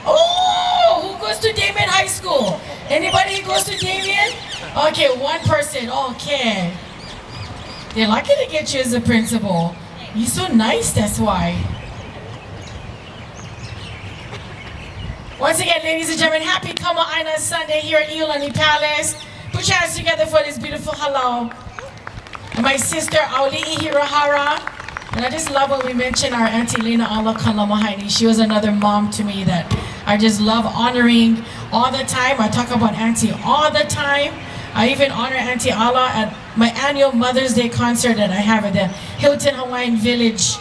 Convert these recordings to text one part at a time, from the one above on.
Oh, who goes to Damien High School? Anybody who goes to Damien? Okay, one person. Okay. They're lucky to get you as a principal. You're so nice, that's why. Once again, ladies and gentlemen, happy Kamaʻāina Sunday here at ʻIolani Palace. Put your hands together for this beautiful hello. And my sister, Auli'i Hirahara. And I just love when we mention our Auntie Lena Ala Kalamahaini. She was another mom to me that I just love honoring all the time. I talk about Auntie all the time. I even honor Auntie Ala at my annual Mother's Day concert that I have at the Hilton Hawaiian Village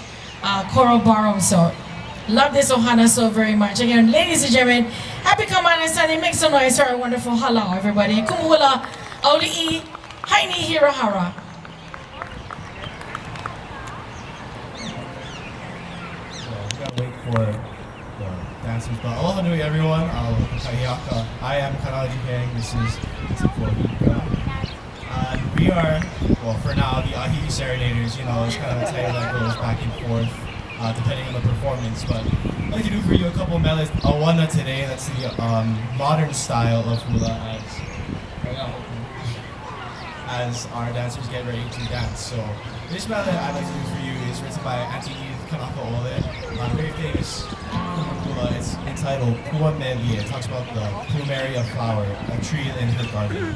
Choral Ballroom. So, love this ohana so very much. Again, ladies and gentlemen, happy Kamaʻāina Sunday. Make some noise for our wonderful halau, everybody. Kumuhula, Auli'i, Haini Hirahara. Wait for the dancers, but aloha nui everyone. I am Kainalu Jacang. This is Hika. And we are, well, for now, the ʻāhihi serenaders. You know, it's kind of a title that goes back and forth depending on the performance. But I'd like to do for you a couple of melodies. Awana today, that's the modern style of hula as our dancers get ready to dance. So this melody I'd like to do for you is written by Aunty Edith Kanaka'ole, very famous hula. It's entitled Pua Melia. It talks about the plumeria flower, a tree in her garden.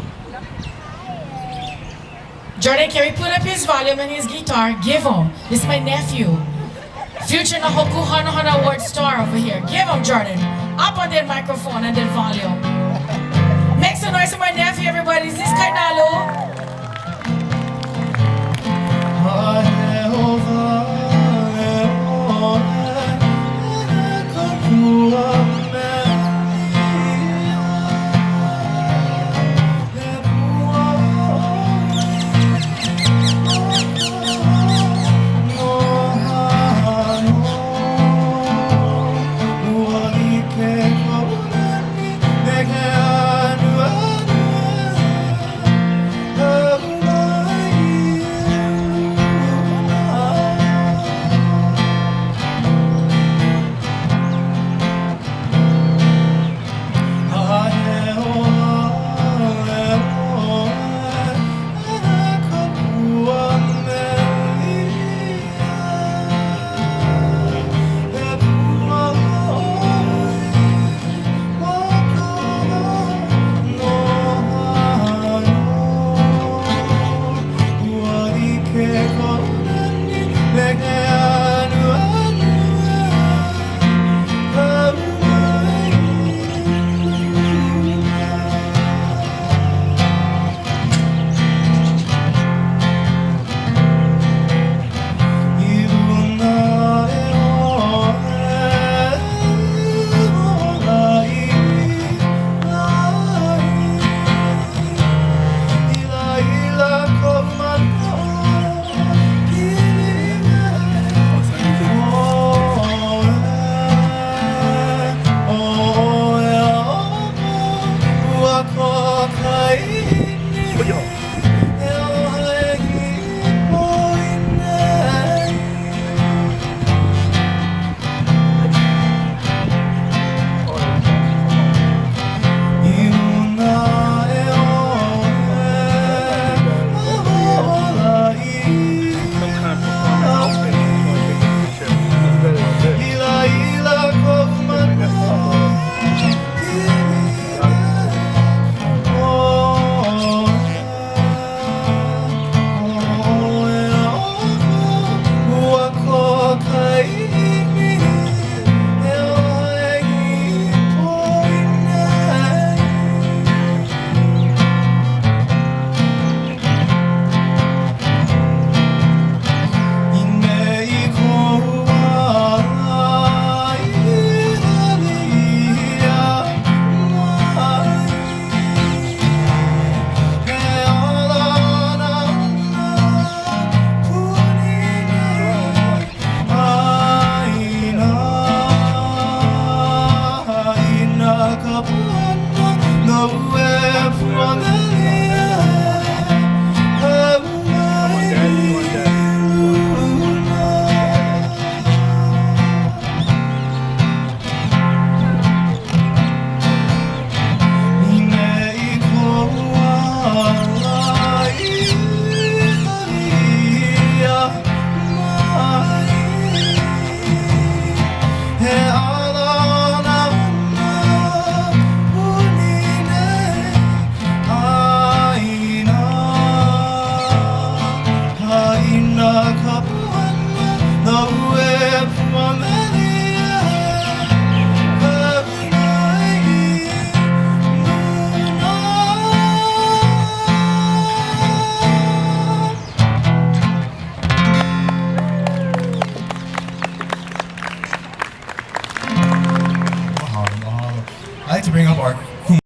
Jordan, can we put up his volume and his guitar? Give him. This is my nephew. Future Nahoku Hana Award star over here. Give him, Jordan. Up on that microphone and that volume. Make some noise for my nephew, everybody. Is this Kainalu? Oh,